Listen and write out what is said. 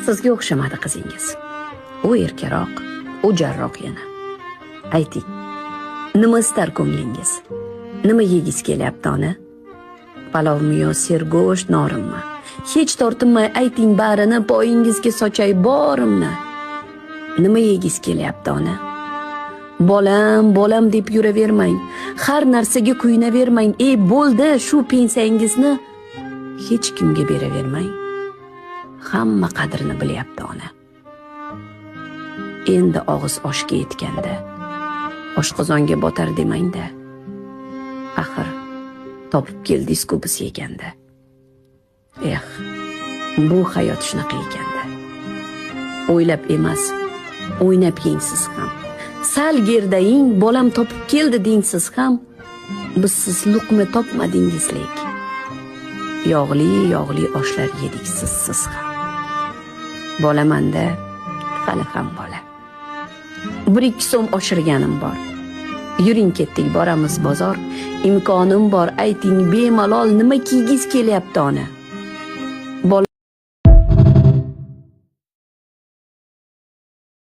Sizga o'xshamadi qizingiz. U erkaroq, u jarroq yana. Ayting, nima istar ko'nglingiz? Nima yegis kelyapti ona? Palovmi yo sergo'sht, norinmi? Hech tortinmay ayting, barini poyingizga sochay borimni. Nima yegis kelyapti ona? Bolam deb yuravermang. Har narsaga kuyunavermang. Bo'ldi, shu pensiyangizni hech kimga beravermang. Hamma qadrini bilyapti ona. Endi og'iz oshga yetganda oshqozonga botar demang-da. Axir topib keldingiz-ku biz yeganda. Bu hayot shunaqa ekanda. O'ylab emas, o'ynab yengsiz ham. Sal gerdaying, bolam topib keldi dengsiz ham, biz siz luqma topmadingizlik. Yog'li oshlar yedik siz ham. Bolamanda hali ham bola. 1-2 so'm oshirganim bor. Yuring ketdik, boramiz bozor. Imkonim bor, ayting bemalol nima kiygiz kelyapti ona?